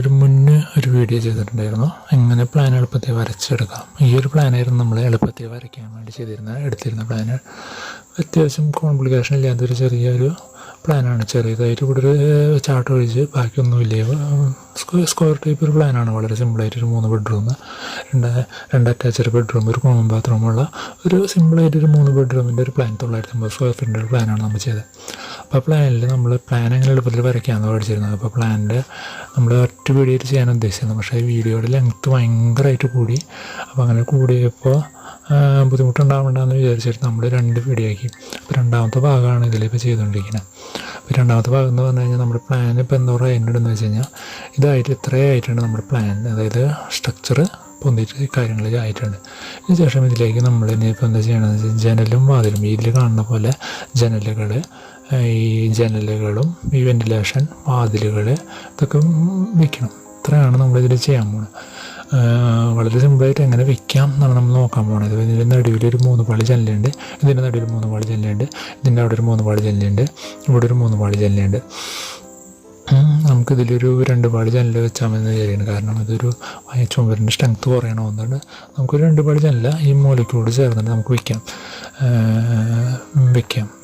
നമ്മളൊരു മുന്നേ ഒരു വീഡിയോ ചെയ്തിട്ടുണ്ടായിരുന്നു, എങ്ങനെ പ്ലാൻ എളുപ്പത്തിൽ വരച്ചെടുക്കാം. ഈ ഒരു പ്ലാനായിരുന്നു നമ്മൾ എളുപ്പത്തിൽ വരയ്ക്കാൻ വേണ്ടി എടുത്തിരുന്ന പ്ലാന്. അത്യാവശ്യം കോംപ്ലിക്കേഷൻ ഇല്ലാത്തൊരു ചെറിയൊരു പ്ലാനാണ്. ചെറിയതായിട്ട് ഇവിടെ ഒരു ചാർട്ട് ഒഴിച്ച് ബാക്കിയൊന്നുമില്ല. സ്ക്വയർ ടൈപ്പ് ഒരു പ്ലാനാണ്. വളരെ സിമ്പിളായിട്ടൊരു 3 ബെഡ്റൂം, രണ്ട് അറ്റാച്ച്ഡ് ബെഡ്റൂം, ഒരു കോമൺ ബാത്റൂമുള്ള ഒരു സിമ്പിളായിട്ടൊരു 3 ബെഡ്റൂമിൻ്റെ ഒരു പ്ലാൻ 950 സ്ക്വയർ ഫീറ്റിൻ്റെ ഒരു പ്ലാനാണ് നമ്മൾ ചെയ്തത്. അപ്പോൾ പ്ലാനിൽ നമ്മൾ പ്ലാൻ എങ്ങനെ എളുപ്പത്തിൽ വരയ്ക്കാമെന്ന് പഠിച്ചിരുന്നത്. അപ്പോൾ പ്ലാനിൻ്റെ നമ്മൾ ഒറ്റ വീഡിയോയിൽ ചെയ്യാൻ ഉദ്ദേശിച്ചിരുന്നു. പക്ഷേ വീഡിയോയുടെ ലെങ്ത്ത് ഭയങ്കരമായിട്ട് കൂടി. അപ്പോൾ അങ്ങനെ കൂടിയപ്പോൾ ബുദ്ധിമുട്ടുണ്ടാവണ്ടെന്ന് വിചാരിച്ചിട്ട് നമ്മൾ 2 വീഡിയോ ആക്കി. അപ്പോൾ രണ്ടാമത്തെ ഭാഗമാണ് ഇതിലിപ്പോൾ ചെയ്തുകൊണ്ടിരിക്കുന്നത്. അപ്പോൾ രണ്ടാമത്തെ ഭാഗം എന്ന് പറഞ്ഞു കഴിഞ്ഞാൽ നമ്മുടെ പ്ലാൻ ഇപ്പോൾ എന്താ പറയുക എന്നുണ്ടെന്ന് വെച്ച് കഴിഞ്ഞാൽ ഇതായിട്ട് ഇത്രയായിട്ടുണ്ട് നമ്മുടെ പ്ലാൻ. അതായത് സ്ട്രക്ചർ പൊന്തിയിട്ട് കാര്യങ്ങൾ ആയിട്ടുണ്ട്. ഇതിന് ശേഷം ഇതിലേക്ക് നമ്മൾ ഇനിയിപ്പോൾ എന്താ ചെയ്യണമെന്ന് വെച്ചാൽ ജനലും വാതിലും ഇതിൽ കാണുന്ന പോലെ ഈ ജനലുകളും ഈ വെൻറ്റിലേഷൻ വാതിലുകൾ ഇതൊക്കെ വയ്ക്കണം. ഇത്രയാണ് നമ്മളിതിൽ ചെയ്യാൻ പോകുന്നത്. വളരെ സിമ്പിളായിട്ട് എങ്ങനെ വയ്ക്കാം എന്നാണ് നമ്മൾ നോക്കാൻ പോകുന്നത്. ഇതിൻ്റെ നടുവിലൊരു 3 പാളി ജനലുണ്ട്, ഇതിൻ്റെ നടുവിൽ 3 പാളി ജനലുണ്ട്, ഇതിൻ്റെ അവിടെ ഒരു 3 പാളി ജനലുണ്ട്, ഇവിടെ ഒരു 3 പാളി ജനലുണ്ട്. നമുക്കിതിലൊരു 2 പാളി ജനൽ വെച്ചാൽ മതി വിചാരിക്കണം. കാരണം ഇതൊരു ചുമരിൻ്റെ സ്ട്രെങ്ത്ത് കുറയണമെന്നുണ്ട്. നമുക്കൊരു 2 പാളി ജനല ഈ മൂലയ്ക്കോട് ചേർന്നിട്ട് നമുക്ക് വയ്ക്കാം.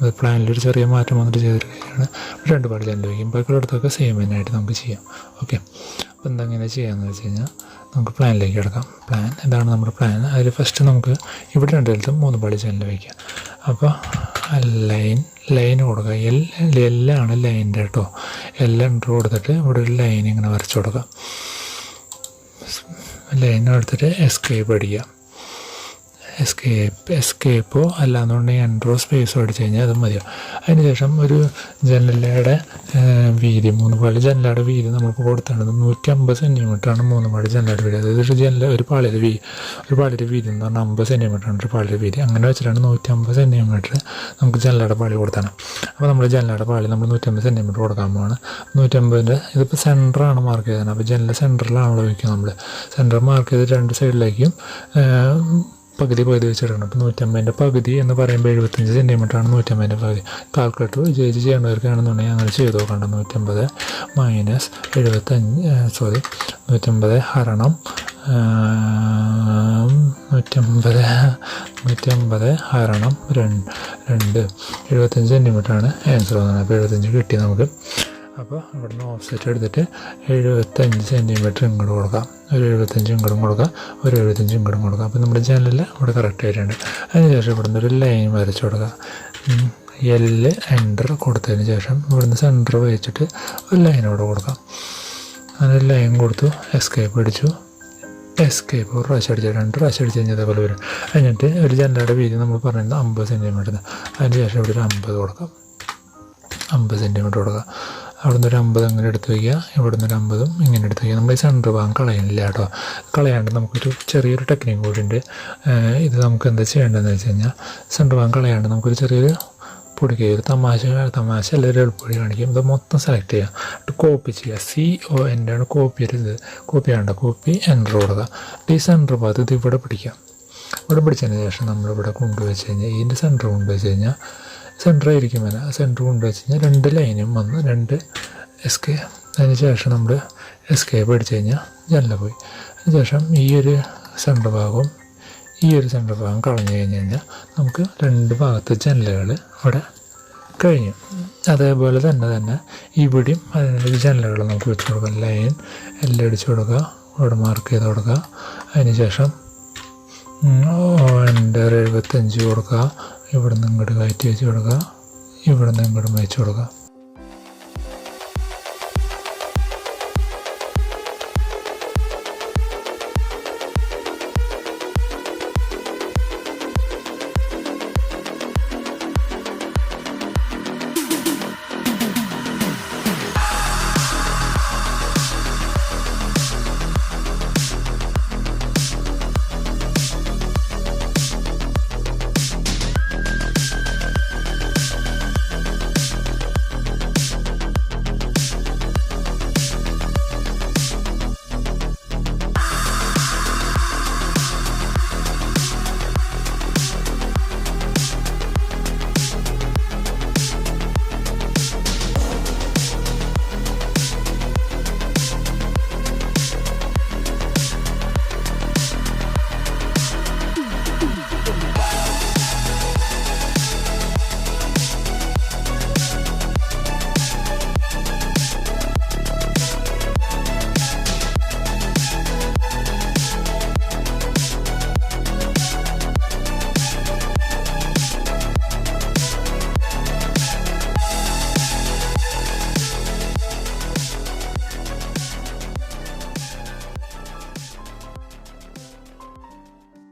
അത് പ്ലാനിലൊരു ചെറിയ മാറ്റം വന്നിട്ട് ചെയ്തൊരു കാര്യമാണ്. 2 പാളി ജനൽ വയ്ക്കും. ബാക്കിയുള്ളടത്തൊക്കെ സെയിം തന്നെയായിട്ട് നമുക്ക് ചെയ്യാം. ഓക്കെ, അപ്പോൾ എന്തെങ്ങനെ ചെയ്യാമെന്ന് വെച്ച് കഴിഞ്ഞാൽ നമുക്ക് പ്ലാനിലേക്ക് കിടക്കാം. പ്ലാൻ ഇതാണ് നമ്മുടെ പ്ലാൻ. അതിൽ ഫസ്റ്റ് നമുക്ക് ഇവിടെ 2 സ്ഥലത്തും 3 പാളി ജനൽ വയ്ക്കാം. അപ്പോൾ ലൈൻ കൊടുക്കുക. എല്ലാണ് ലൈൻ്റെ കേട്ടോ. എൻ്റർ കൊടുത്തിട്ട് ഇവിടെ ഒരു ലൈൻ ഇങ്ങനെ വരച്ചു കൊടുക്കാം. ലൈൻ എടുത്തിട്ട് എസ്കേപ്പ് അടിക്കുക. എസ്കേപ്പോ അല്ലാന്നുണ്ടെങ്കിൽ എൻട്രോ സ്പേസോ അടിച്ചു കഴിഞ്ഞാൽ അത് മതിയോ. അതിനുശേഷം ഒരു ജനലയുടെ വീതി 3 പാളി ജനലയുടെ വീതി നമുക്ക് കൊടുത്തേണ്ടത് 150 സെൻറ്റിമീറ്ററാണ്. 3 പാളി ജനലയുടെ വീതി. അതായത് ഒരു പാളിയുടെ വീതി എന്ന് പറഞ്ഞാൽ 50 സെൻറ്റിമീറ്ററാണ് ഒരു പാളിയുടെ വീതി. അങ്ങനെ വെച്ചിട്ടാണ് 150 സെൻറ്റിമീറ്റർ നമുക്ക് ജനലയുടെ പാളി കൊടുത്താണ്. അപ്പോൾ നമ്മൾ ജനലയുടെ പാളി നമ്മൾ 150 സെൻറ്റിമീറ്റർ കൊടുക്കാൻ പോവാണ്. 150 ഇതിപ്പോൾ സെൻറ്ററാണ് മാർക്ക് ചെയ്തത്. അപ്പോൾ ജനലിൻ്റെ സെൻറ്ററിലാണല്ലോ വയ്ക്കുക. നമ്മൾ സെൻറ്റർ മാർക്ക് ചെയ്ത് 2 സൈഡിലേക്കും പകുതി വെച്ചിട്ടുണ്ട്. അപ്പോൾ 150 പകുതി എന്ന് പറയുമ്പോൾ 75 സെൻറ്റിമീറ്ററാണ് 150 പകുതി. കാൽക്കുലേറ്റർ വിജയിച്ച് ചെയ്യേണ്ടവർക്കാണെന്നുണ്ടെങ്കിൽ അങ്ങനെ ചെയ്ത് നോക്കണ്ട. 150 മൈനസ് 150 ഹരണം 150 ഹരണം 2 75 സെൻറ്റിമീറ്ററാണ് ആൻസർ വന്നത്. അപ്പോൾ 75 കിട്ടി നമുക്ക്. അപ്പോൾ ഇവിടെ നിന്ന് ഓഫ്സെറ്റ് എടുത്തിട്ട് 75 സെൻറ്റിമീറ്റർ ഇങ്ങോട്ട് കൊടുക്കാം, ഒരു 75 ഇങ്ങോട്ടും കൊടുക്കാം, ഒരു 75 ഇങ്ങോട്ടും കൊടുക്കാം. അപ്പോൾ നമ്മുടെ ജനലിൽ ഇവിടെ കറക്റ്റ് ആയിട്ടുണ്ട്. അതിനുശേഷം ഇവിടെ നിന്ന് ഒരു ലൈൻ വരച്ച് കൊടുക്കാം. എൻ്റർ കൊടുത്തതിന് ശേഷം ഇവിടുന്ന് സെൻറ്റർ വെച്ചിട്ട് ഒരു ലൈൻ ഇവിടെ കൊടുക്കാം. അങ്ങനെ ഒരു ലൈൻ കൊടുത്തു, എസ്കേപ്പ് അടിച്ചു. എസ്കേപ്പ് ഒരു പ്രാവശ്യം അടിച്ചാൽ 2 പ്രാവശ്യം അടിച്ച് കഴിഞ്ഞാൽ അതേപോലെ വരും. എന്നിട്ട് ഒരു ജനലയുടെ വീതി നമ്മൾ പറയുന്നത് 50 സെൻറ്റിമീറ്റർ. അതിന് ശേഷം ഇവിടെ ഒരു 50 കൊടുക്കാം, 50 സെൻറ്റിമീറ്റർ കൊടുക്കുക. അവിടുന്ന് ഒരു 50 അങ്ങനെ എടുത്ത് വയ്ക്കുക, ഇവിടുന്ന് ഒരു 50ഉം ഇങ്ങനെ എടുത്ത് വയ്ക്കുക. നമ്മൾ ഈ സെൻറ്റർ ഭാഗം കളയുന്നില്ല കേട്ടോ. കളയാണ്ട് നമുക്കൊരു ചെറിയൊരു ടെക്നിക്ക് കൂടി ഉണ്ട്. ഇത് നമുക്ക് എന്താ ചെയ്യേണ്ടതെന്ന് വെച്ച് കഴിഞ്ഞാൽ സെൻറ്റർ ഭാഗം കളയാണ്ട് നമുക്കൊരു ചെറിയൊരു പൊടിക്കുക, ഒരു തമാശ എല്ലാവരും എളുപ്പടി കാണിക്കും. ഇത് മൊത്തം സെലക്ട് ചെയ്യുക, എന്നിട്ട് കോപ്പി ചെയ്യുക. CON ആണ് കോപ്പി ചെയ്തത്. കോപ്പി എൻ്റർ കൊടുക്കുക. ഈ സെൻറ്റർ ഭാഗത്ത് ഇത് ഇവിടെ പിടിക്കുക. ഇവിടെ പിടിച്ചതിന് ശേഷം നമ്മളിവിടെ കൊണ്ടുവച്ച് കഴിഞ്ഞാൽ ഇതിൻ്റെ സെൻറ്റർ കൊണ്ടുവച്ച് കഴിഞ്ഞാൽ സെൻറ്ററായിരിക്കും വരാം. സെൻറ്റർ കൊണ്ടുവച്ച് കഴിഞ്ഞാൽ 2 ലൈനും വന്ന് 2 എസ്കേപ്പ്. അതിന് ശേഷം നമ്മൾ എസ്കേപ്പ് അടിച്ച് കഴിഞ്ഞാൽ ജനല പോയി. അതിന് ശേഷം ഈ ഒരു സെൻറ്റർ ഭാഗവും ഈ ഒരു സെൻറ്റർ ഭാഗം കളഞ്ഞു കഴിഞ്ഞാൽ നമുക്ക് 2 ഭാഗത്ത് ജനലുകൾ ഇവിടെ കഴിഞ്ഞു. അതേപോലെ തന്നെ ഇവിടെയും അതിനുള്ള ജനലുകൾ നമുക്ക് വെച്ച് കൊടുക്കാം. ലൈൻ എല്ലാം അടിച്ച് കൊടുക്കുക, ഇവിടെ മാർക്ക് ചെയ്ത് കൊടുക്കുക. അതിന് ശേഷം എൻ്റർ 75 കൊടുക്കുക. ഇവിടെ നിന്ന് ഇങ്ങോട്ട് കയറ്റി വെച്ച് കൊടുക്കുക, ഇവിടെ നിന്ന് ഇങ്ങോട്ട് വെച്ച് കൊടുക്കുക.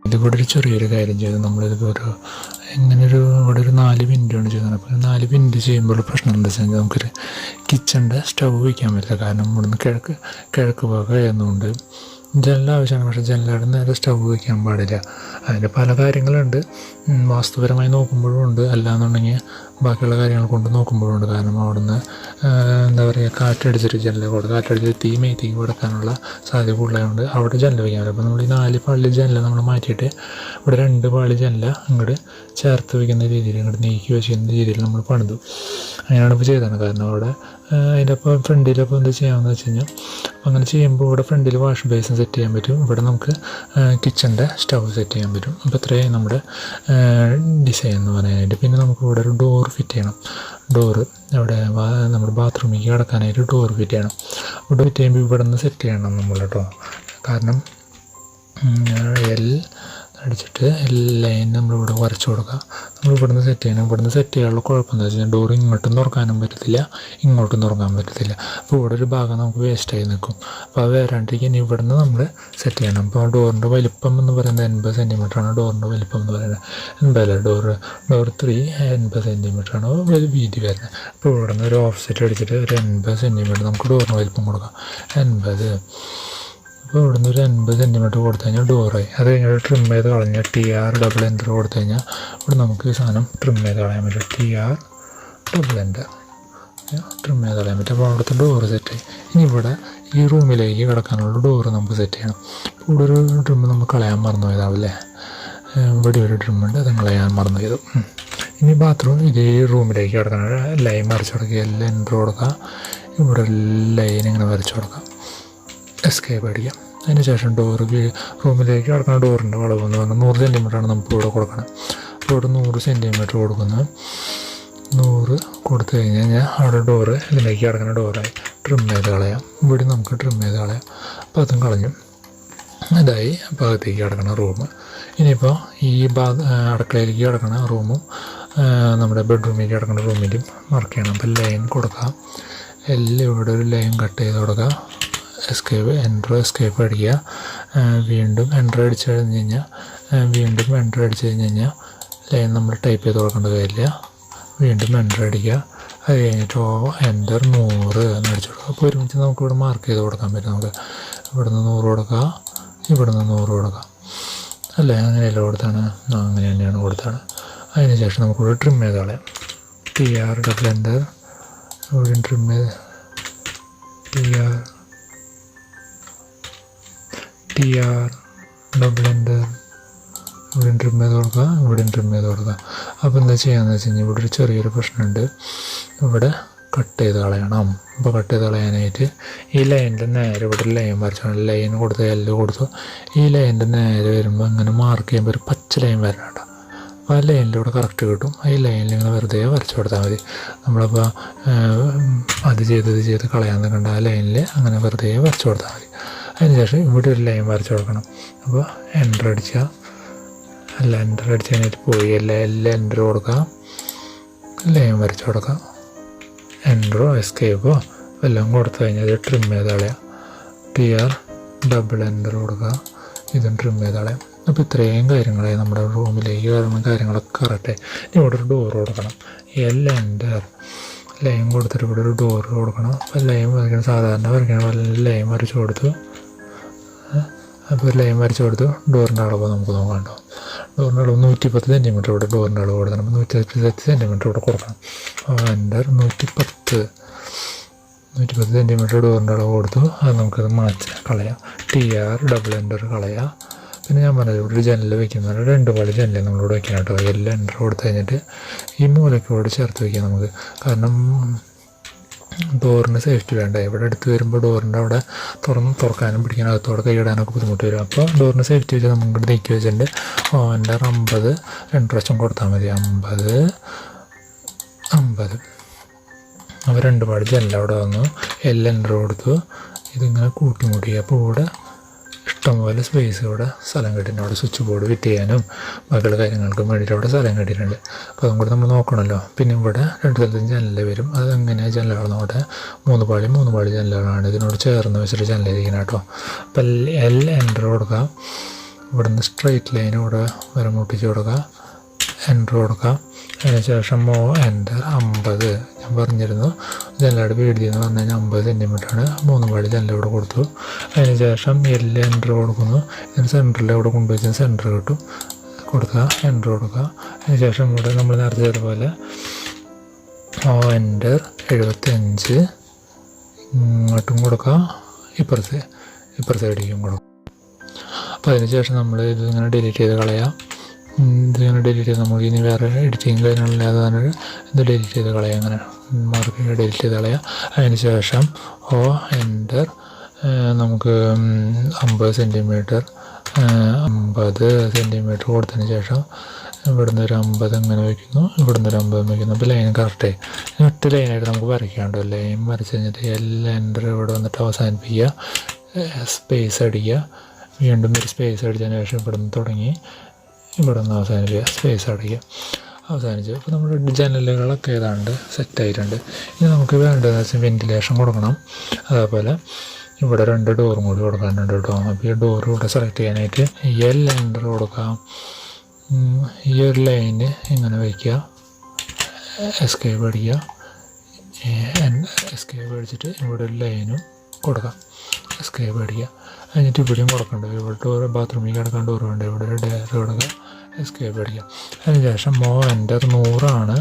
ഇതിവിടെ ഒരു ചെറിയൊരു കാര്യം ചെയ്തു. നമ്മളിതിപ്പോൾ ഇവിടെ ഒരു 4 മിനിറ്റാണ് ചെയ്യുന്നത്. അപ്പോൾ 4 മിനിറ്റ് ചെയ്യുമ്പോൾ പ്രശ്നം എന്താ വെച്ചാൽ നമുക്കൊരു കിച്ചണിൻ്റെ സ്റ്റൗ വയ്ക്കാൻ പറ്റില്ല. കാരണം ഇവിടുന്ന് കിഴക്ക് ഭാഗം കഴിയുന്നതുകൊണ്ട് ജനൽ ആവശ്യമാണ്. പക്ഷേ ജനലയുടെ നേരെ സ്റ്റൗ വയ്ക്കാൻ പാടില്ല. അതിൻ്റെ പല കാര്യങ്ങളുണ്ട്, വാസ്തുപരമായി നോക്കുമ്പോഴും ഉണ്ട്, അല്ലാന്നുണ്ടെങ്കിൽ ബാക്കിയുള്ള കാര്യങ്ങൾ കൊണ്ട് നോക്കുമ്പോഴും ഉണ്ട്. കാരണം അവിടുന്ന് എന്താ പറയുക, കാറ്റടിച്ചിട്ട് ജനലിൽ കാറ്റടിച്ചിട്ട് തീ കൊടുക്കാനുള്ള സാധ്യത കൂടുതലായതുകൊണ്ട് അവിടെ ജനൽ വയ്ക്കാൻ പറ്റും. അപ്പോൾ നമ്മൾ ഈ 4 പാളി ജനൽ നമ്മൾ മാറ്റിയിട്ട് ഇവിടെ 2 പാളി ജനൽ ഇങ്ങോട്ട് ചേർത്ത് വയ്ക്കുന്ന രീതിയിൽ, ഇങ്ങോട്ട് നീക്കി വെച്ചിരുന്ന രീതിയിൽ നമ്മൾ പണിതു. അങ്ങനെയാണ് ഇപ്പോൾ ചെയ്തത്. കാരണം അവിടെ അതിൻ്റെ അപ്പം ഫ്രണ്ടിലപ്പോൾ എന്താ ചെയ്യാമെന്ന് വെച്ച് കഴിഞ്ഞാൽ, അങ്ങനെ ചെയ്യുമ്പോൾ ഇവിടെ ഫ്രണ്ടിൽ വാഷ് ബേസിൻ സെറ്റ് ചെയ്യാൻ പറ്റും. ഇവിടെ നമുക്ക് കിച്ചൻ്റെ സ്റ്റൗ സെറ്റ് ചെയ്യാൻ പറ്റും. അപ്പോൾ ഇത്രയും നമ്മുടെ ഡിസൈൻ എന്ന് പറയാനായിട്ട്. പിന്നെ നമുക്ക് ഇവിടെ ഒരു ഡോർ ഫിറ്റ് ചെയ്യണം. ഡോറ് അവിടെ നമ്മുടെ ബാത്റൂമിലേക്ക് കിടക്കാനായിട്ട് ഡോർ ഫിറ്റ് ചെയ്യണം. ഇവിടെ ഫിറ്റ് ചെയ്യുമ്പോൾ ഇവിടെ നിന്ന് സെറ്റ് ചെയ്യണം നമ്മൾ കേട്ടോ. കാരണം അടിച്ചിട്ട് ലൈൻ നമ്മളിവിടെ വരച്ചു കൊടുക്കുക. നമ്മൾ ഇവിടുന്ന് സെറ്റ് ചെയ്യണം. ഇവിടുന്ന് സെറ്റ് ചെയ്യാനുള്ള കുഴപ്പമെന്ന് വെച്ച് കഴിഞ്ഞാൽ ഡോർ ഇങ്ങോട്ടും തുറക്കാനും പറ്റത്തില്ല, ഇങ്ങോട്ടും തുറക്കാൻ പറ്റത്തില്ല. അപ്പോൾ ഇവിടെ ഒരു ഭാഗം നമുക്ക് വേസ്റ്റായി നിൽക്കും. അപ്പോൾ അത് വരാണ്ടിരിക്കാൻ ഇവിടുന്ന് നമ്മൾ സെറ്റ് ചെയ്യണം. അപ്പോൾ ഡോറിൻ്റെ വലിപ്പം എന്ന് പറയുന്നത് 80 സെൻറ്റിമീറ്ററാണ്. ഡോറിൻ്റെ വലിപ്പം എന്ന് പറയുന്നത് 80 ഡോർ 3 80 സെൻറ്റിമീറ്ററാണ് വീതി വരുന്നത്. അപ്പോൾ ഇവിടുന്ന് ഒരു ഓഫ് സെറ്റ് അടിച്ചിട്ട് ഒരു 80 സെൻറ്റിമീറ്റർ നമുക്ക് ഡോറിന് വലിപ്പം കൊടുക്കാം. 80. അപ്പോൾ ഇവിടുന്ന് ഒരു 80 സെൻറ്റിമീറ്റർ കൊടുത്തു കഴിഞ്ഞാൽ ഡോറായി. അത് കഴിഞ്ഞിട്ട് ട്രിം ചെയ്ത് കളഞ്ഞാൽ TR ഡബിൾ എൻ്റർ കൊടുത്തു കഴിഞ്ഞാൽ ഇവിടെ നമുക്ക് ഈ സാധനം ട്രിം ചെയ്ത് കളയാൻ പറ്റും. TR ഡബിൾ എൻ്റർ ട്രിം ചെയ്ത് കളയാൻ പറ്റും. അപ്പോൾ അവിടുത്തെ ഡോറ് സെറ്റായി. ഇനി ഇവിടെ ഈ റൂമിലേക്ക് കിടക്കാനുള്ള ഡോറ് നമുക്ക് സെറ്റ് ചെയ്യണം. ഇവിടെ ഒരു ട്രിം നമുക്ക് കളയാൻ മറന്നു പോയതാവില്ലേ. ഇവിടെ ഒരു ട്രിമ്മുണ്ട്, അത് കളയാൻ മറന്നു ചെയ്തു. ഇനി ബാത്റൂം ഇതേ റൂമിലേക്ക് കിടക്കണം. ലൈൻ വരച്ച് കൊടുക്കുക, എല്ലാം എൻ്റർ കൊടുക്കുക. ഇവിടെ ലൈൻ ഇങ്ങനെ വരച്ച് കൊടുക്കാം. എസ്കേപ്പ് അടിക്കാം. അതിന് ശേഷം റൂമിലേക്ക് കിടക്കുന്ന ഡോറിൻ്റെ വളവ് എന്ന് പറഞ്ഞാൽ 100 സെൻറ്റിമീറ്ററാണ് നമുക്ക് ഇവിടെ കൊടുക്കണം. അപ്പോൾ ഇവിടെ 100 സെൻറ്റിമീറ്റർ കൊടുക്കുന്നത്. 100 കൊടുത്തു കഴിഞ്ഞ് കഴിഞ്ഞാൽ അവിടെ ഡോറ് ഇതിലേക്ക് കിടക്കുന്ന ഡോറായി. ട്രിം ചെയ്ത് കളയാം. ഇവിടെ നമുക്ക് ട്രിം ചെയ്ത് കളയാം. അപ്പോൾ അതും കളഞ്ഞു. ഇതായി ഭാഗത്തേക്ക് കിടക്കുന്ന റൂം. ഇനിയിപ്പോൾ ഈ അടുക്കളയിലേക്ക് കിടക്കുന്ന റൂമും നമ്മുടെ ബെഡ്റൂമിലേക്ക് കിടക്കുന്ന റൂമിലും മാർക്ക് ചെയ്യണം. അപ്പോൾ ലൈൻ കൊടുക്കാം. എല്ലാം ഇവിടെ ഒരു ലൈൻ കട്ട് ചെയ്ത് കൊടുക്കുക. എസ്കേപ്പ് അടിക്കുക. വീണ്ടും എൻ്റർ അടിച്ച് കഴിഞ്ഞ് കഴിഞ്ഞാൽ ലൈൻ നമ്മൾ ടൈപ്പ് ചെയ്ത് കൊടുക്കേണ്ട കാര്യമില്ല. വീണ്ടും എൻ്റർ അടിക്കുക. അത് കഴിഞ്ഞിട്ട് എൻ്റർ 100 എന്ന് അടിച്ചു കൊടുക്കുക. അപ്പോൾ ഒരുമിച്ച് നമുക്കിവിടെ മാർക്ക് ചെയ്ത് കൊടുക്കാൻ പറ്റും. നമുക്ക് ഇവിടുന്ന് 100 കൊടുക്കുക, ഇവിടുന്ന് 100 കൊടുക്കാം അല്ലേ. അങ്ങനെയല്ല കൊടുത്താണ്, അങ്ങനെ തന്നെയാണ് കൊടുത്താണ്. അതിന് ശേഷം നമുക്കിവിടെ ട്രിം ചെയ്ത് കളയാം. TR ഡബിൾ എൻ്റർ ഇവിടെ ട്രിം ചെയ്ത് TR ഡബിൾ എൻ്റർ ഇവിടെ ട്രിം ചെയ്ത് കൊടുക്കുക, ഇവിടെ ട്രിം ചെയ്ത് കൊടുക്കുക. അപ്പോൾ എന്താ ചെയ്യാന്ന് വെച്ച് കഴിഞ്ഞാൽ ഇവിടെ ഒരു ചെറിയൊരു പ്രശ്നമുണ്ട്. ഇവിടെ കട്ട് ചെയ്ത് കളയണം. അപ്പോൾ കട്ട് ചെയ്ത് കളയാനായിട്ട് ഈ ലൈനിൻ്റെ നേരെ ഇവിടെ ലൈൻ വരച്ചാണ്. ലൈൻ കൊടുത്ത് കൊടുത്തു. ഈ ലൈനിൻ്റെ നേരെ വരുമ്പോൾ ഇങ്ങനെ മാർക്ക് ചെയ്യുമ്പോൾ ഒരു പച്ച ലൈൻ വരണം കേട്ടോ. അപ്പോൾ ആ ലൈനിലൂടെ കറക്റ്റ് കിട്ടും. ഈ ലൈനിൽ ഇങ്ങനെ വെറുതെ വരച്ചു കൊടുത്താൽ മതി. നമ്മളപ്പോൾ അത് ചെയ്ത് കളയാൻ നിൽക്കേണ്ട. ആ ലൈനിൽ അങ്ങനെ വെറുതെ വരച്ചു കൊടുത്താൽ മതി. അതിനുശേഷം ഇവിടെ ഒരു ലൈൻ വരച്ചു കൊടുക്കണം. അപ്പോൾ എൻ്റർ അടിക്കുക. എൻ്റർ അടിച്ച് കഴിഞ്ഞിട്ട് പോയി എല്ലാം എൻ്റർ കൊടുക്കുക, ലൈൻ വരച്ചു കൊടുക്കാം. എൻ്ററോ എസ്കേപ്പോ എല്ലാം കൊടുത്തു കഴിഞ്ഞാൽ ട്രിം ചെയ്ത് കളയാം. TR ഡബിൾ എൻ്റർ കൊടുക്കുക, ഇതും ട്രിം ചെയ്ത് കളയാം. അപ്പോൾ ഇത്രയും കാര്യങ്ങളായി നമ്മുടെ റൂമിലേക്ക് വരുന്ന കാര്യങ്ങളൊക്കെ കറക്റ്റായി. ഇനി ഇവിടെ ഒരു ഡോർ കൊടുക്കണം. എൻ്റർ ലൈൻ കൊടുത്തിട്ട് ഇവിടെ ഒരു ഡോർ കൊടുക്കണം. അപ്പോൾ ലൈൻ വരയ്ക്കണം, സാധാരണ വരയ്ക്കണം പോലെ ലൈൻ വരച്ച് കൊടുത്തു. അപ്പോൾ ലൈൻ വരച്ച് കൊടുത്തു. ഡോറിൻ്റെ അളവ് നമുക്ക് നോക്കാം കേട്ടോ. ഡോറിൻ്റെ അളവ് 110 സെൻറ്റിമീറ്റർ ഇവിടെ ഡോറിൻ്റെ അളവ് കൊടുക്കണം. അപ്പോൾ 110 സെൻറ്റിമീറ്റർ ഇവിടെ കൊടുക്കണം. എൻ്റർ 110 സെൻറ്റിമീറ്റർ ഡോറിൻ്റെ അളവ് കൊടുത്തു. അത് നമുക്കത് മാറ്റി കളയാം. TR ഡബിൾ എൻ്റർ കളയാം. പിന്നെ ഞാൻ പറഞ്ഞത് ഇവിടെ ഒരു ജനൽ വയ്ക്കുന്നത് 2 പാളി ജനൽ നമ്മളിവിടെ വയ്ക്കണം കേട്ടോ. എല്ലാം എൻ്റർ കൊടുത്തു കഴിഞ്ഞിട്ട് ഈ മൂലയ്ക്കോട് ചേർത്ത് വയ്ക്കാം നമുക്ക്. കാരണം ഡോറിന് സേഫ്റ്റി വേണ്ട. ഇവിടെ അടുത്ത് വരുമ്പോൾ ഡോറിൻ്റെ അവിടെ തുറക്കാനും പിടിക്കാനും അകത്തോടെ കൈയിടാനൊക്കെ ബുദ്ധിമുട്ട് വരും. അപ്പോൾ ഡോറിന് സേഫ്റ്റി വെച്ചാൽ നമുക്ക് നീക്കി വെച്ചിട്ടുണ്ട്. എൻ്റർ 50 2 പ്രാവശ്യം കൊടുത്താൽ മതി. 50 അപ്പോൾ 2 പാളി ജനൽ അവിടെ വന്നു. എല്ലാം എൻ്റർ കൊടുത്തു. ഇതിങ്ങനെ കൂട്ടിമുട്ടി. അപ്പോൾ ഇവിടെ ഇഷ്ടംപോലെ സ്പേസ് ഇവിടെ സ്ഥലം കിട്ടിയിട്ടുണ്ട്. അവിടെ സ്വിച്ച് ബോർഡ് ഫിറ്റ് ചെയ്യാനും ബാക്കിയുള്ള കാര്യങ്ങൾക്കും വേണ്ടിയിട്ട് അവിടെ സ്ഥലം കിട്ടിയിട്ടുണ്ട്. അപ്പോൾ അതും കൂടെ നമ്മൾ നോക്കണമല്ലോ. പിന്നെ ഇവിടെ 2 സ്ഥലത്തും ജനൽ വരും. അതെങ്ങനെയാണ് ജനലുകൾ നോക്കട്ടെ. 3 പാളി ജനലുകളാണ് ഇതിനോട് ചേർന്ന് വെച്ചിട്ട് ജനലിരിക്കണം കേട്ടോ. അപ്പോൾ എൻ്റർ കൊടുക്കാം. ഇവിടുന്ന് സ്ട്രെയിറ്റ് ലൈൻ ഇവിടെ വരെ മുട്ടിച്ച് കൊടുക്കുക, എൻ്റർ കൊടുക്കുക. അതിനുശേഷം എൻ്റർ 50 ഞാൻ പറഞ്ഞിരുന്നു ജനലയുടെ വീതി എന്ന് പറഞ്ഞു കഴിഞ്ഞാൽ 50 സെൻറ്റിമീറ്ററാണ്. 3 പാളി ജനല ഇവിടെ കൊടുത്തു. അതിനുശേഷം എൻ്റർ കൊടുക്കുന്നു. ഇതിന് സെൻറ്ററിൽ ഇവിടെ കൊണ്ടുവച്ചാൽ സെൻറ്റർ കിട്ടും, കൊടുക്കുക, എൻ്റർ കൊടുക്കുക. അതിനുശേഷം ഇവിടെ നമ്മൾ നേരത്തെ ചെയ്തതുപോലെ എൻ്റർ 75 ഇങ്ങോട്ടും കൊടുക്കുക, ഇപ്പുറത്തെ സൈഡിലേക്കും കൊടുക്കുക. അപ്പോൾ അതിനുശേഷം നമ്മൾ ഇതിങ്ങനെ ഡിലീറ്റ് ചെയ്ത് കളയാം. ഇതിങ്ങനെ ഡിലീറ്റ് ചെയ്ത് നമുക്ക് ഇനി വേറെ എഡിറ്റിങ് കാര്യങ്ങളില്ലാതെ തന്നെ ഇത് ഡിലീറ്റ് ചെയ്ത് കളയാം. അങ്ങനെ മാർക്ക് ഡിലീറ്റ് ചെയ്ത് കളയാം. അതിനുശേഷം എൻ്റർ നമുക്ക് 50 സെൻറ്റിമീറ്റർ കൊടുത്തതിന് ശേഷം ഇവിടുന്ന് ഒരു 50 ഇങ്ങനെ വയ്ക്കുന്നു, ഇവിടുന്ന് ഒരു 50 വയ്ക്കുന്നു. അപ്പോൾ ലൈൻ കറക്റ്റായി. ഒറ്റ ലൈനായിട്ട് നമുക്ക് വരയ്ക്കാണ്ടോ. ലൈൻ വരച്ച് കഴിഞ്ഞിട്ട് എൻ്റർ ഇവിടെ വന്നിട്ട് അവസാനിപ്പിക്കുക, സ്പേസ് അടിക്കുക, വീണ്ടും ഒരു സ്പേസ് അടിച്ചതിന് ശേഷം ഇവിടുന്ന് തുടങ്ങി ഇവിടെ നിന്ന് അവസാനിപ്പിക്കുക, സ്പേസ് അടിക്കുക, അവസാനിച്ചു. അപ്പോൾ നമ്മുടെ ജനലുകളൊക്കെ ഏതാണ്ട് സെറ്റായിട്ടുണ്ട്. ഇനി നമുക്ക് വേണ്ടതെന്ന് വെച്ചാൽ വെൻറ്റിലേഷൻ കൊടുക്കണം. അതേപോലെ ഇവിടെ 2 ഡോറും കൂടി കൊടുക്കാനുണ്ട് കേട്ടോ. അപ്പോൾ ഈ ഡോർ ഇവിടെ സെലക്ട് ചെയ്യാനായിട്ട് എൻ്റർ കൊടുക്കാം. ഈ ഒരു ലൈന് ഇങ്ങനെ വയ്ക്കുക, എസ്കേപ്പ് അടിക്കുക, എസ്കേപ്പ് അടിച്ചിട്ട് ഇവിടെ ഒരു ലൈനും കൊടുക്കാം, എസ്കേപ്പ് അടിക്കുക. എന്നിട്ട് ഇവിടെയും കൊടുക്കേണ്ടത്, ഇവിടെ ഡോർ ബാത്റൂമിൽ കിടക്കാൻ ഡോർ വേണ്ട, ഇവിടെ ഒരു ഡയർ കൊടുക്കുക, എസ്കേപ്പ് അടിക്കുക. അതിനുശേഷം എൻ്റർ 100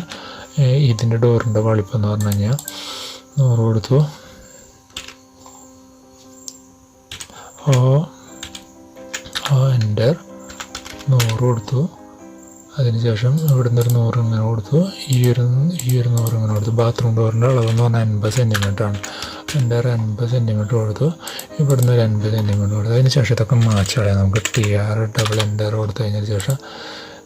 ഇതിൻ്റെ ഡോറിൻ്റെ വളിപ്പെന്ന് പറഞ്ഞു കഴിഞ്ഞാൽ 100 കൊടുത്തു. എൻ്റർ 100 കൊടുത്തു. അതിനുശേഷം ഇവിടുന്ന് ഒരു 100 ഇങ്ങനെ കൊടുത്തു, ഈ ഒരു 100 ഇങ്ങനെ കൊടുത്തു. ബാത്റൂം ഡോറിൻ്റെ അളവെന്ന് പറഞ്ഞാൽ 50 സെൻറ്റിമീറ്ററാണ്. എൻ്റെ 50 സെൻറ്റിമീറ്റർ കൊടുത്തു, ഇവിടുന്ന് ഒരു 50 സെൻറ്റിമീറ്റർ കൊടുത്തു. അതിന് ശേഷം ഇതൊക്കെ മാച്ച് കളയാം. നമുക്ക് TR ഡബിൾ എൻ്റർ കൊടുത്തു കഴിഞ്ഞതിന് ശേഷം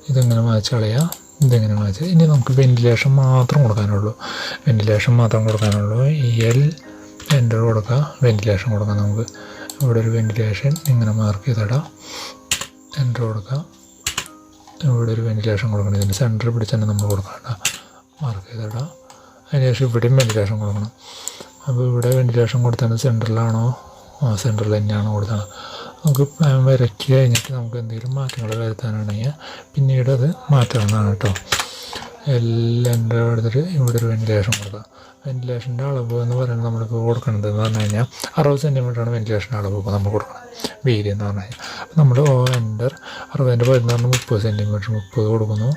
ഇതിങ്ങനെ മാച്ച് കളയാം, ഇതിങ്ങനെ മാച്ച്. ഇനി നമുക്ക് വെൻറ്റിലേഷൻ മാത്രം കൊടുക്കാനുള്ളൂ, വെൻറ്റിലേഷൻ മാത്രം കൊടുക്കാനുള്ളൂ. എൻ്റർ കൊടുക്കുക, വെൻറ്റിലേഷൻ കൊടുക്കാം. നമുക്ക് ഇവിടെ ഒരു വെൻറ്റിലേഷൻ ഇങ്ങനെ മാർക്ക് ചെയ്തിടാം, എൻ്റർ കൊടുക്കുക. ഇവിടെ ഒരു വെൻറ്റിലേഷൻ കൊടുക്കണം, ഇതിൻ്റെ സെൻറ്റർ പിടിച്ച് തന്നെ നമ്മൾ കൊടുക്കണം, മാർക്ക് ചെയ്തിടാം. അതിനുശേഷം ഇവിടെയും വെൻറ്റിലേഷൻ കൊടുക്കണം. അപ്പോൾ ഇവിടെ വെൻറ്റിലേഷൻ കൊടുത്തത് സെൻറ്ററിലാണോ? സെൻറ്ററിൽ തന്നെയാണോ കൊടുത്തത്? നമുക്ക് പ്ലാൻ വരയ്ക്ക് കഴിഞ്ഞിട്ട് നമുക്ക് എന്തെങ്കിലും മാറ്റങ്ങൾ വരുത്താനാണെങ്കിൽ പിന്നീട് അത് മാറ്റാവുന്നതാണ് കേട്ടോ. എൻ്റർ എടുത്തിട്ട് ഇവിടെ ഒരു വെൻറ്റിലേഷൻ കൊടുക്കുക. വെൻറ്റിലേഷൻ്റെ അളവ് എന്ന് പറയുന്നത് നമ്മളിപ്പോൾ കൊടുക്കുന്നത് എന്ന് പറഞ്ഞു കഴിഞ്ഞാൽ 60 സെൻറ്റിമീറ്ററാണ് വെൻറ്റിലേഷൻ്റെ അളവ് ഇപ്പോൾ നമ്മൾ കൊടുക്കണം, വീതി എന്ന് പറഞ്ഞു കഴിഞ്ഞാൽ. അപ്പോൾ നമ്മൾ എൻ്റർ 60ൻ്റെ പകുതി 30 സെൻറ്റിമീറ്റർ 30 കൊടുക്കുന്നു,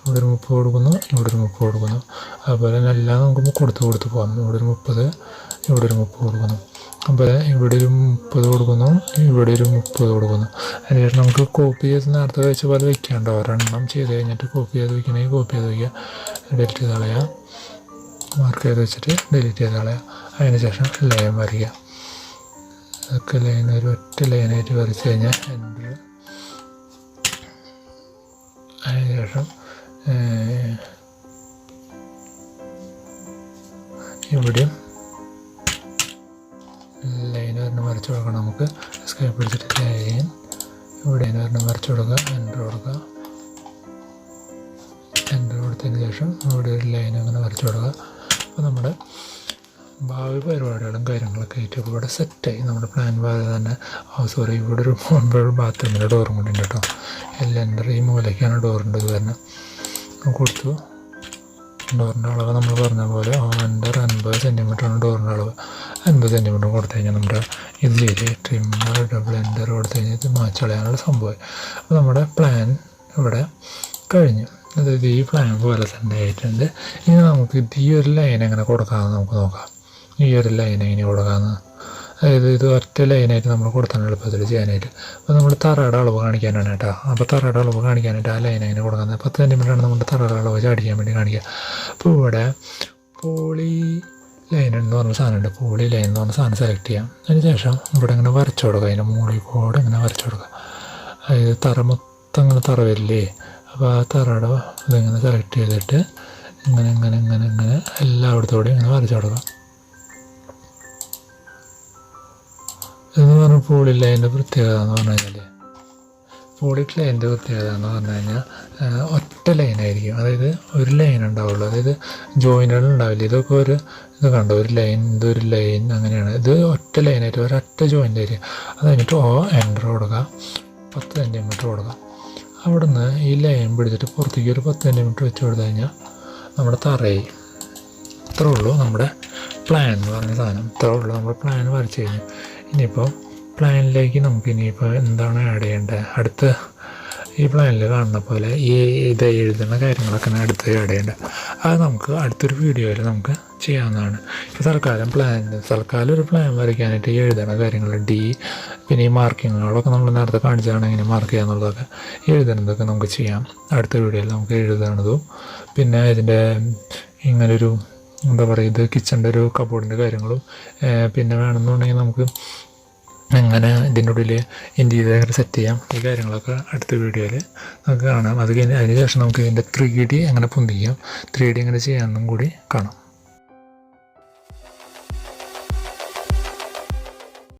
ഇവിടെ ഒരു 30 കൊടുക്കുന്നു, ഇവിടെ ഒരു 30 കൊടുക്കുന്നു. അതുപോലെ തന്നെ എല്ലാം നമുക്ക് കൊടുത്ത് പോകാം. ഇവിടെ ഒരു 30, ഇവിടെ ഒരു 30 കൊടുക്കുന്നു. അപ്പോൾ ഇവിടെ ഒരു 30 കൊടുക്കുന്നു, ഇവിടെ ഒരു 30 കൊടുക്കുന്നു. അതിനുശേഷം നമുക്ക് കോപ്പി ചെയ്ത് നേരത്തെ വെച്ച പോലെ വയ്ക്കാണ്ടോ. ഒരെണ്ണം ചെയ്ത് കഴിഞ്ഞിട്ട് കോപ്പി ചെയ്ത് വയ്ക്കണമെങ്കിൽ കോപ്പി ചെയ്ത് വയ്ക്കുക, ഡിലീറ്റ് ചെയ്ത് കളയാം, മാർക്ക് ചെയ്ത് വെച്ചിട്ട് ഡിലീറ്റ് ചെയ്ത് കളയാം. അതിനുശേഷം ലൈൻ വരയ്ക്കുക. അതൊക്കെ ലൈൻ ഒരു ഒറ്റ ലൈനായിട്ട് വരച്ച് കഴിഞ്ഞാൽ എൻ്റർ. അതിനുശേഷം ഇവിടെയും ലൈൻ ഒരെണ്ണം വരച്ച് കൊടുക്കണം. നമുക്ക് സ്കേപ്പ് പിടിച്ചിട്ട് ലൈൻ ഇവിടെ ഒരെണ്ണം വരച്ച് കൊടുക്കുക, എൻ്റർ കൊടുക്കുക. എൻ്റർ കൊടുത്തതിന് ശേഷം ഇവിടെ ഒരു ലൈൻ അങ്ങനെ വരച്ച് കൊടുക്കുക. അപ്പോൾ നമ്മുടെ ഭാവി പരിപാടികളും കാര്യങ്ങളൊക്കെ ആയിട്ട് ഇവിടെ സെറ്റായി. നമ്മുടെ പ്ലാൻ പോലെ തന്നെ സോറി ഇവിടെ ഒരു ബാത്റൂമിൻ്റെ ഡോറും കൂടി ഉണ്ട് കേട്ടോ. എൻ്റർ ഈ മൂലയ്ക്കാണ് ഡോറിൻ്റെ ഇത് തന്നെ കൊടുത്തു. ഡോറിൻ്റെ അളവ് നമ്മൾ പറഞ്ഞ പോലെ എൻ്റർ 50 സെൻറ്റിമീറ്ററാണ് ഡോറിൻ്റെ അളവ്. 50 സെൻറ്റിമീറ്റർ കൊടുത്തു കഴിഞ്ഞാൽ നമ്മുടെ ഇത് ചെയ്ത് ട്രിമ്മർ ഡബിൾ എൻ്റർ കൊടുത്തു കഴിഞ്ഞാൽ ഇത് മാച്ച് കളയാനുള്ള സംഭവമായി. അപ്പോൾ നമ്മുടെ പ്ലാൻ ഇവിടെ കഴിഞ്ഞു. അതായത് ഈ പ്ലാൻ പോലെ തന്നെ ആയിട്ടുണ്ട്. ഇനി നമുക്ക് ഈ ഒരു ലൈൻ എങ്ങനെ കൊടുക്കാമെന്ന് നമുക്ക് നോക്കാം. ഈ ഒരു ലൈൻ എങ്ങനെ കൊടുക്കാമെന്ന്, അതായത് ഇത് ഒറ്റ ലൈനായിട്ട് നമ്മൾ കൊടുത്താണ് എളുപ്പത്തിൽ ചെയ്യാനായിട്ട്. അപ്പോൾ നമ്മൾ തറയുടെ അളവ് കാണിക്കാനാണ് കേട്ടോ. അപ്പോൾ തറയുടെ അളവ് കാണിക്കാനായിട്ട് ആ ലൈൻ എങ്ങനെ കൊടുക്കുന്നത് 10 സെൻറ്റിമീറ്ററാണ് നമ്മുടെ തറയുടെ അളവ് ചാടിക്കാൻ വേണ്ടി കാണിക്കുക. അപ്പോൾ ഇവിടെ പോളി ലൈൻ എന്ന് പറഞ്ഞ സാധനമുണ്ട്, പോളി ലൈൻ എന്ന് പറഞ്ഞ സാധനം സെലക്ട് ചെയ്യാം. അതിന് ശേഷം ഇവിടെ ഇങ്ങനെ വരച്ചു കൊടുക്കുക, അതിൻ്റെ മുകളിൽ കൂടെ ഇങ്ങനെ വരച്ചു കൊടുക്കുക. അതായത് തറ മൊത്തം ഇങ്ങനെ തറ വരില്ലേ, അപ്പോൾ ആ തറയുടെ ഇതിങ്ങനെ സെലക്ട് ചെയ്തിട്ട് ഇങ്ങനെ ഇങ്ങനെ ഇങ്ങനെ ഇങ്ങനെ എല്ലായിടത്തോടെയും ഇങ്ങനെ വരച്ചു കൊടുക്കുക. എന്ന് പറഞ്ഞാൽ പോളി ലൈൻ്റെ പ്രത്യേകത എന്ന് പറഞ്ഞു കഴിഞ്ഞാൽ, പോളി ലൈൻ്റെ പ്രത്യേകത എന്ന് പറഞ്ഞു കഴിഞ്ഞാൽ ഒറ്റ ലൈനായിരിക്കും. അതായത് ഒരു ലൈൻ ഉണ്ടാവുള്ളൂ, അതായത് ജോയിനുകൾ ഉണ്ടാവില്ല. ഇതൊക്കെ ഒരു ഇത് കണ്ടോ, ഒരു ലൈൻ, ഇതൊരു ലൈൻ, അങ്ങനെയാണ്. ഇത് ഒറ്റ ലൈനായിട്ട് ഒരൊറ്റ ജോയിൻ്റ് ആയിരിക്കും. അത് കഴിഞ്ഞിട്ട് എൻ്റർ കൊടുക്കുക. 10 സെൻറ്റിമീറ്റർ കൊടുക്കാം. അവിടുന്ന് ഈ ലൈൻ പിടിച്ചിട്ട് പുറത്തേക്ക് ഒരു 10 സെൻറ്റിമീറ്റർ വെച്ച് കൊടുത്തു കഴിഞ്ഞാൽ നമ്മുടെ തറയായി. ഇത്രേ ഉള്ളൂ നമ്മുടെ പ്ലാൻ എന്ന് പറഞ്ഞ സാധനം. ഇത്രേ ഉള്ളൂ നമ്മുടെ പ്ലാൻ വരച്ച് കഴിഞ്ഞു. ഇനിയിപ്പോൾ പ്ലാനിലേക്ക് നമുക്ക് ഇനിയിപ്പോൾ എന്താണ് ആഡ് ചെയ്യേണ്ടത്? അടുത്ത് ഈ പ്ലാനിൽ കാണുന്ന പോലെ ഇത് എഴുതുന്ന കാര്യങ്ങളൊക്കെ അടുത്ത് ആഡ് ചെയ്യേണ്ടത്. അത് നമുക്ക് അടുത്തൊരു വീഡിയോയിൽ നമുക്ക് ചെയ്യാവുന്നതാണ്. ഇപ്പോൾ തൽക്കാലം ഒരു പ്ലാൻ വരയ്ക്കാനായിട്ട് ഈ എഴുതുന്ന കാര്യങ്ങൾ പിന്നെ ഈ മാർക്കിങ്ങുകളൊക്കെ നമ്മൾ നേരത്തെ കാണിച്ചതാണ് എങ്ങനെ മാർക്ക് ചെയ്യാന്നുള്ളതൊക്കെ എഴുതുന്നതൊക്കെ നമുക്ക് ചെയ്യാം. അടുത്ത വീഡിയോയിൽ നമുക്ക് എഴുതുന്നതും പിന്നെ ഇതിൻ്റെ ഇങ്ങനൊരു എന്താ പറയുക, ഇത് കിച്ചൻ്റെ ഒരു കബോർഡിൻ്റെ കാര്യങ്ങളും പിന്നെ വേണമെന്നുണ്ടെങ്കിൽ നമുക്ക് എങ്ങനെ ഇതിൻ്റെ ഉള്ളിൽ ഇൻറ്റീരിയർ സെറ്റ് ചെയ്യാം, ഈ കാര്യങ്ങളൊക്കെ അടുത്ത വീഡിയോയിൽ നമുക്ക് കാണാം. അതിന് ശേഷം നമുക്ക് ഇതിൻ്റെ 3D എങ്ങനെ പൊന്തിക്കാം, 3D എങ്ങനെ ചെയ്യാമെന്നും കൂടി കാണാം.